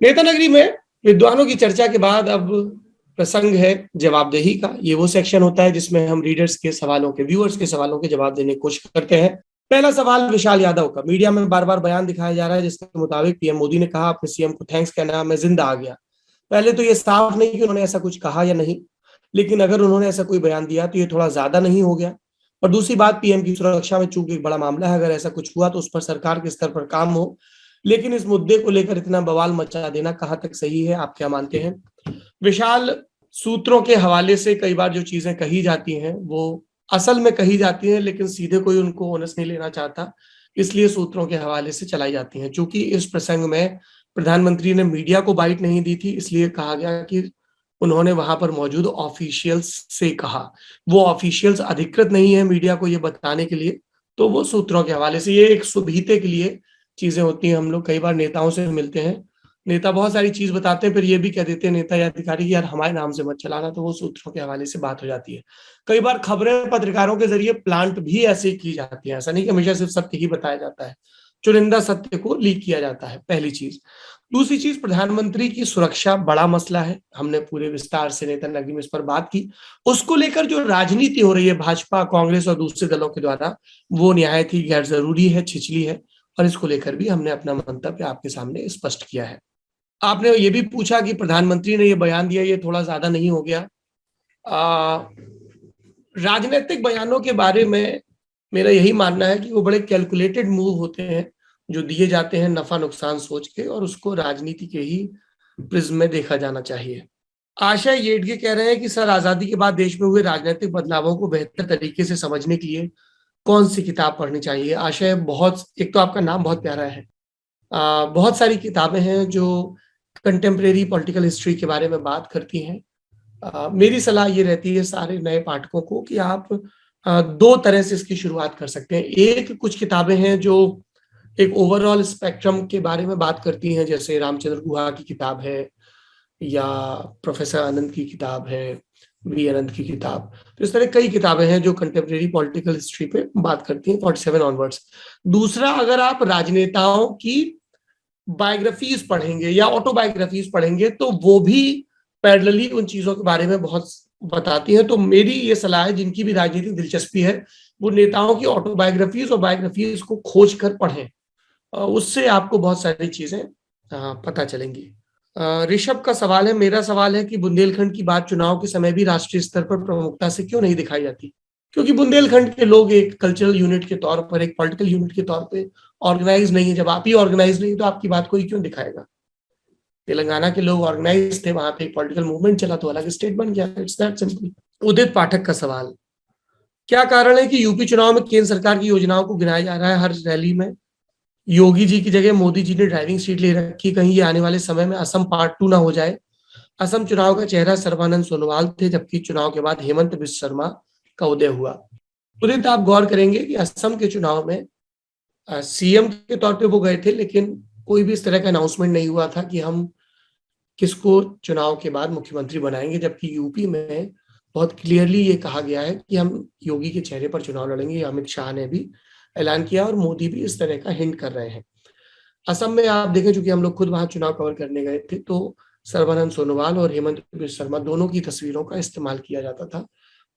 नेता नगरी में विद्वानों की चर्चा के बाद अब प्रसंग है जवाबदेही का। ये वो सेक्शन होता है जिसमें हम रीडर्स के सवालों के, व्यूअर्स के सवालों के जवाब देने की कोशिश करते हैं। पहला सवाल विशाल यादव का। मीडिया में बार बार बयान दिखाया जा रहा है जिसके मुताबिक पीएम मोदी ने कहा अपने सीएम को थैंक्स कहना मैं जिंदा आ गया। पहले तो ये साफ नहीं कि उन्होंने ऐसा कुछ कहा या नहीं, लेकिन अगर उन्होंने ऐसा कोई बयान दिया तो ये थोड़ा ज्यादा नहीं हो गया? और दूसरी बात, पीएम की सुरक्षा में चूक एक बड़ा मामला है। अगर ऐसा कुछ हुआ तो उस पर सरकार के स्तर पर काम हो, लेकिन इस मुद्दे को लेकर इतना बवाल मचा देना कहाँ तक सही है? आप क्या मानते हैं? विशाल, सूत्रों के हवाले से कई बार जो चीजें कही जाती हैं वो असल में कही जाती हैं, लेकिन सीधे कोई उनको ऑनर्स नहीं लेना चाहता, इसलिए सूत्रों के हवाले से चलाई जाती हैं। चूंकि इस प्रसंग में प्रधानमंत्री ने मीडिया को बाइट नहीं दी थी, इसलिए कहा गया कि उन्होंने वहां पर मौजूद ऑफिशियल्स से कहा। वो ऑफिशियल्स अधिकृत नहीं है मीडिया को ये बताने के लिए, तो वो सूत्रों के हवाले से, ये एक सुविधे के लिए चीजें होती हैं। हम लोग कई बार नेताओं से मिलते हैं, नेता बहुत सारी चीज बताते हैं, फिर ये भी कह देते हैं नेता या अधिकारी कि यार हमारे नाम से मत चलाना, तो वो सूत्रों के हवाले से बात हो जाती है। कई बार खबरें पत्रकारों के जरिए प्लांट भी ऐसे ही की जाती है। ऐसा नहीं कि हमेशा सिर्फ सत्य ही बताया जाता है, चुनिंदा सत्य को लीक किया जाता है, पहली चीज। दूसरी चीज, प्रधानमंत्री की सुरक्षा बड़ा मसला है। हमने पूरे विस्तार से नेता नगरी में इस पर बात की। उसको लेकर जो राजनीति हो रही है भाजपा, कांग्रेस और दूसरे दलों के द्वारा, वो निहायत ही गैर जरूरी है, छिछली है, और इसको लेकर भी हमने अपना मंतव्य आपके सामने स्पष्ट किया है। आपने ये भी पूछा कि प्रधानमंत्री ने ये बयान दिया, ये थोड़ा ज्यादा नहीं हो गया? राजनीतिक बयानों के बारे में मेरा यही मानना है कि वो बड़े कैलकुलेटेड मूव होते हैं जो दिए जाते हैं नफा नुकसान सोच के, और उसको राजनीति के ही प्रिज्म में देखा जाना चाहिए। आशय येडगे कह रहे हैं कि सर, आजादी के बाद देश में हुए राजनीतिक बदलावों को बेहतर तरीके से समझने के लिए कौन सी किताब पढ़नी चाहिए? आशय, बहुत, एक तो आपका नाम बहुत प्यारा है। बहुत सारी किताबें हैं जो कंटेम्प्रेरी पॉलिटिकल हिस्ट्री के बारे में बात करती हैं। मेरी सलाह ये रहती है सारे नए पाठकों को कि आप दो तरह से इसकी शुरुआत कर सकते हैं। एक, कुछ किताबें हैं जो एक ओवरऑल स्पेक्ट्रम के बारे में बात करती हैं, जैसे रामचंद्र गुहा की किताब है या प्रोफेसर आनंद की किताब है, वी आनंद की किताब। तो इस तरह कई किताबें हैं जो कंटेम्प्रेरी पॉलिटिकल हिस्ट्री पे बात करती हैं 47 ऑनवर्ड्स। दूसरा, अगर आप राजनेताओं की बायोग्राफीज पढ़ेंगे या ऑटोबायोग्राफीज पढ़ेंगे तो वो भी पैरेलली उन चीजों के बारे में बहुत बताती हैं। तो मेरी ये सलाह है, जिनकी भी राजनीतिक दिलचस्पी है वो नेताओं की ऑटोबायोग्राफीज और बायोग्राफीज को खोज कर पढ़ें। उससे आपको बहुत सारी चीजें पता चलेंगी। ऋषभ का सवाल है, मेरा सवाल है कि बुंदेलखंड की बात चुनाव के समय भी राष्ट्रीय स्तर पर प्रमुखता से क्यों नहीं दिखाई जाती? क्योंकि बुंदेलखंड के लोग एक कल्चरल यूनिट के तौर पर, एक पॉलिटिकल यूनिट के तौर पे ऑर्गेनाइज नहीं है। जब आप ही ऑर्गेनाइज नहीं तो आपकी बात कोई क्यों दिखाएगा? तेलंगाना के लोग ऑर्गेनाइज थे, वहां पे एक पॉलिटिकल मूवमेंट चला तो अलग स्टेट बन गया। It's that simple. Udit Pathak का सवाल, क्या कारण है कि यूपी चुनाव में केंद्र सरकार की योजनाओं को गिनाया जा रहा है हर रैली में? योगी जी की जगह मोदी जी ने ड्राइविंग सीट ले रखी, कहीं ये आने वाले समय में असम पार्ट 2 ना हो जाए? असम चुनाव का चेहरा सर्बानंद सोनोवाल थे, जबकि चुनाव के बाद हेमंत बिश्व शर्मा का उदय हुआ। तुरंत आप गौर करेंगे कि असम के चुनाव में सीएम के तौर पे वो गए थे, लेकिन कोई भी इस तरह का अनाउंसमेंट नहीं हुआ था कि हम किसको चुनाव के बाद मुख्यमंत्री बनाएंगे। जबकि यूपी में बहुत क्लियरली ये कहा गया है कि हम योगी के चेहरे पर चुनाव लड़ेंगे। अमित शाह ने भी ऐलान किया और मोदी भी इस तरह का हिंट कर रहे हैं। असम में आप देखें, चूंकि हम लोग खुद वहां चुनाव कवर करने गए थे, तो सर्बानंद सोनोवाल और हेमंत बिश्व शर्मा दोनों की तस्वीरों का इस्तेमाल किया जाता था।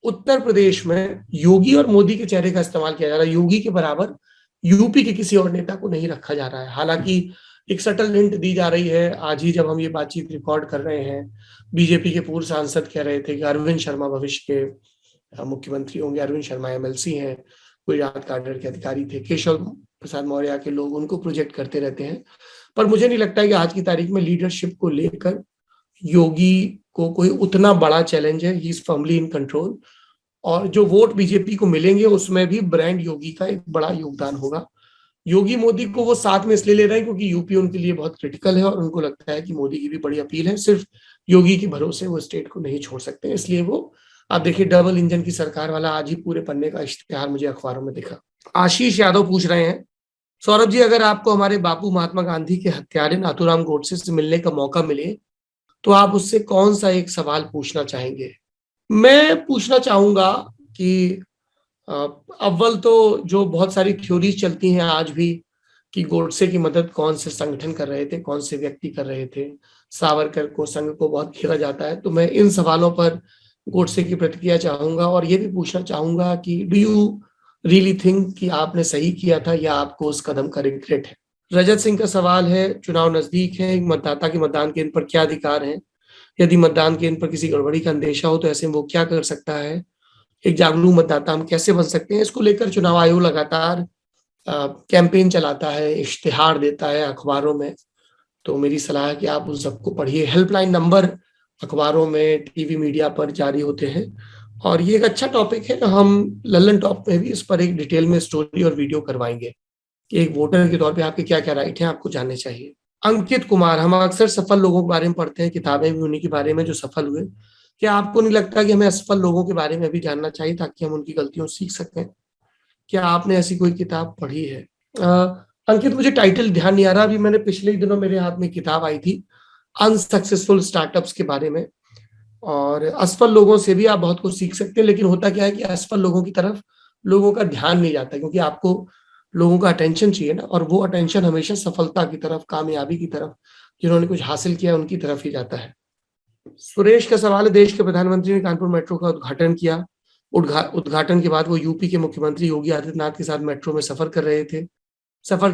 उत्तर प्रदेश में योगी और मोदी के चेहरे का इस्तेमाल किया जा रहा है। योगी के बराबर यूपी के किसी और नेता को नहीं रखा जा रहा है। हालांकि एक सटल हिंट दी जा रही है। आज ही जब हम ये बातचीत रिकॉर्ड कर रहे हैं, बीजेपी के पूर्व सांसद कह रहे थे कि अरविंद शर्मा भविष्य के मुख्यमंत्री होंगे। अरविंद शर्मा एमएलसी हैं, गुजरात कैडर के अधिकारी थे। केशव प्रसाद मौर्य के लोग उनको प्रोजेक्ट करते रहते हैं, पर मुझे नहीं लगता है कि आज की तारीख में लीडरशिप को लेकर योगी को कोई उतना बड़ा चैलेंज है। He is firmly in control, और जो वोट बीजेपी को मिलेंगे उसमें भी ब्रांड योगी का एक बड़ा योगदान होगा। योगी मोदी को वो साथ में इसलिए ले रहे हैं क्योंकि यूपी उनके लिए बहुत क्रिटिकल है और उनको लगता है कि मोदी की भी बड़ी अपील है। सिर्फ योगी के भरोसे वो स्टेट को नहीं छोड़ सकते, इसलिए वो, आप देखिए, डबल इंजन की सरकार वाला आज ही पूरे पन्ने का इश्तिहार मुझे अखबारों में दिखा। आशीष यादव पूछ रहे हैं, सौरभ जी, अगर आपको हमारे बापू महात्मा गांधी के हत्यारे नाथूराम गोडसे से मिलने का मौका मिले तो आप उससे कौन सा एक सवाल पूछना चाहेंगे? मैं पूछना चाहूंगा कि अव्वल तो जो बहुत सारी थ्योरीज चलती हैं आज भी कि गोडसे की मदद कौन से संगठन कर रहे थे, कौन से व्यक्ति कर रहे थे, सावरकर को, संघ को बहुत घेरा जाता है। तो मैं इन सवालों पर गोडसे की प्रतिक्रिया चाहूंगा और ये भी पूछना चाहूंगा कि डू यू रियली थिंक कि आपने सही किया था या आपको उस कदम का रिग्रेट है। रजत सिंह का सवाल है, चुनाव नजदीक है, मतदाता के मतदान केंद्र पर क्या अधिकार है, यदि मतदान केंद्र पर किसी गड़बड़ी का अंदेशा हो तो ऐसे में वो क्या कर सकता है, एक जागरूक मतदाता हम कैसे बन सकते हैं। इसको लेकर चुनाव आयोग लगातार कैंपेन चलाता है, इश्तिहार देता है अखबारों में। तो मेरी सलाह है कि आप उस सबको पढ़िए। हेल्पलाइन नंबर अखबारों में, टीवी मीडिया पर जारी होते हैं और ये एक अच्छा टॉपिक है। हम लल्लन टॉप में भी इस पर एक डिटेल में स्टोरी और वीडियो करवाएंगे कि एक वोटर के तौर पे आपके क्या क्या राइट हैं, आपको जानने चाहिए। अंकित कुमार, हम अक्सर सफल लोगों के बारे में पढ़ते हैं, किताबें भी उन्हीं के बारे में जो सफल हुए। क्या आपको नहीं लगता कि हमें असफल लोगों के बारे में भी जानना चाहिए ताकि हम उनकी गलतियों से सीख सकें? क्या आपने ऐसी कोई किताब पढ़ी है? अंकित, मुझे टाइटल ध्यान नहीं आ रहा। अभी मैंने पिछले दिनों मेरे हाथ में किताब आई थी अनसक्सेसफुल स्टार्टअप्स के बारे में, और असफल लोगों से भी आप बहुत कुछ सीख सकते हैं। लेकिन होता क्या है कि असफल लोगों की तरफ लोगों का ध्यान नहीं जाता, क्योंकि आपको लोगों का अटेंशन चाहिए ना, और वो अटेंशन हमेशा सफलता की तरफ, कामयाबी की तरफ, जिन्होंने कुछ हासिल किया उनकी तरफ ही जाता है। सुरेश का सवाल है, देश के प्रधानमंत्री ने कानपुर मेट्रो का उद्घाटन किया। उद्घाटन के बाद वो यूपी के मुख्यमंत्री योगी आदित्यनाथ के साथ मेट्रो में सफर कर रहे थे। सफर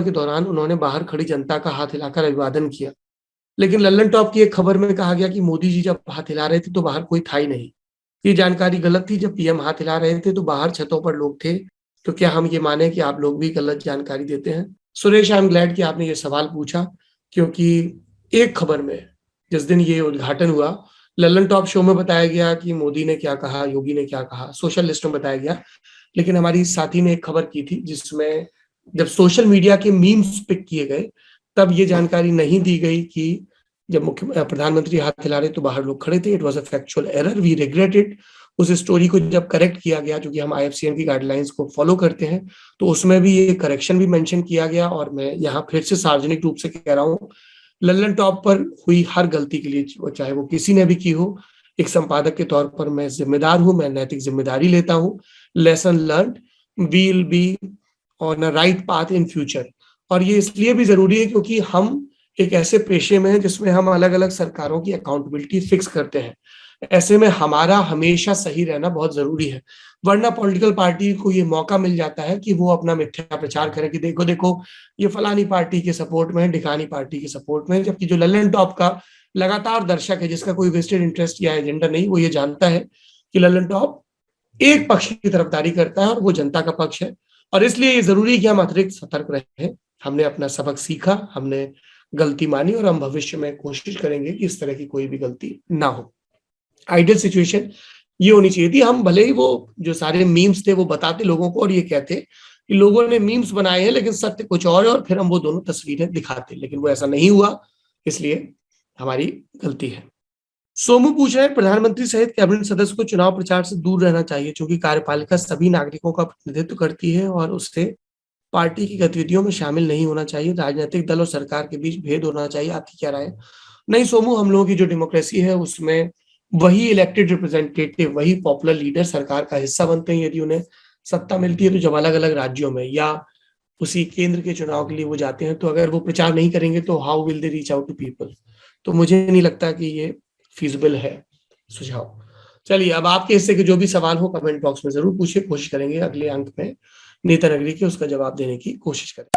के दौरान उन्होंने बाहर खड़ी जनता का हाथ हिलाकर अभिवादन किया। लेकिन लल्लन टॉप की एक खबर में कहा गया कि मोदी जी जब हाथ हिला रहे थे तो बाहर कोई था ही नहीं। ये जानकारी गलत थी। जब पीएम हाथ हिला रहे थे तो बाहर छतों पर लोग थे। तो क्या हम ये माने कि आप लोग भी गलत जानकारी देते हैं? सुरेश, आई एम ग्लैड कि आपने ये सवाल पूछा, क्योंकि एक खबर में जिस दिन ये उद्घाटन हुआ, लल्लन टॉप शो में बताया गया कि मोदी ने क्या कहा, योगी ने क्या कहा, सोशल लिस्ट में बताया गया। लेकिन हमारी साथी ने एक खबर की थी जिसमें जब सोशल मीडिया के मीम्स पिक किए गए तब ये जानकारी नहीं दी गई कि जब मुख्य प्रधानमंत्री हाथ हिला रहे तो बाहर लोग खड़े थे। It was a factual error, we regret it. उस स्टोरी को जब करेक्ट किया गया, जो कि हम आईएफसीएन की गाइडलाइंस को फॉलो करते हैं, तो उसमें भी ये करेक्शन भी मेंशन किया गया। और मैं यहाँ फिर से सार्वजनिक रूप से कह रहा हूँ, लल्लन टॉप पर हुई हर गलती के लिए, चाहे वो किसी ने भी की हो, एक संपादक के तौर पर मैं जिम्मेदार हूं, मैं नैतिक जिम्मेदारी लेता हूं। Lesson learn, we'll be on a right path in future. और ये इसलिए भी जरूरी है क्योंकि हम एक ऐसे पेशे में हैं जिसमें हम अलग अलग सरकारों की अकाउंटेबिलिटी फिक्स करते हैं। ऐसे में हमारा हमेशा सही रहना बहुत जरूरी है, वरना पॉलिटिकल पार्टी को ये मौका मिल जाता है कि वो अपना मिथ्या प्रचार करे कि देखो देखो ये फलानी पार्टी के सपोर्ट में है, ढिकानी पार्टी के सपोर्ट में है। जबकि जो लल्लन टॉप का लगातार दर्शक है, जिसका कोई वेस्टेड इंटरेस्ट या एजेंडा नहीं, वो ये जानता है कि लल्लन टॉप एक पक्ष की तरफदारी करता है और वो जनता का पक्ष है। और इसलिए ये जरूरी है कि हम अतिरिक्त सतर्क रहें। हमने अपना सबक सीखा, हमने गलती मानी, और हम भविष्य में कोशिश करेंगे कि इस तरह की कोई भी गलती ना हो। आइडियल सिचुएशन ये होनी चाहिए थी, हम भले ही वो जो सारे मीम्स थे वो बताते लोगों को और ये कहते कि लोगों ने मीम्स बनाए हैं लेकिन सत्य कुछ और है, और फिर हम वो दोनों तस्वीरें दिखाते, लेकिन वो ऐसा नहीं हुआ, इसलिए हमारी गलती है। सोमू पूछ रहे हैं, प्रधानमंत्री सहित कैबिनेट सदस्य को चुनाव प्रचार से दूर रहना चाहिए क्योंकि कार्यपालिका सभी नागरिकों का प्रतिनिधित्व करती है और उससे पार्टी की गतिविधियों में शामिल नहीं होना चाहिए। राजनीतिक दल और सरकार के बीच भेद होना चाहिए। आपकी क्या राय है? नहीं सोमू, हम लोगों की जो डेमोक्रेसी है उसमें वही इलेक्टेड रिप्रेजेंटेटिव, वही पॉपुलर लीडर सरकार का हिस्सा बनते हैं यदि उन्हें सत्ता मिलती है। तो जब अलग अलग राज्यों में या उसी केंद्र के चुनाव के लिए वो जाते हैं, तो अगर वो प्रचार नहीं करेंगे तो how will they reach out to people? तो मुझे नहीं लगता कि ये फीजिबल है सुझाव। चलिए, अब आपके हिस्से के जो भी सवाल हो कमेंट बॉक्स में जरूर पूछिए, कोशिश करेंगे अगले अंक में नेता नगरी के उसका जवाब देने की कोशिश करें।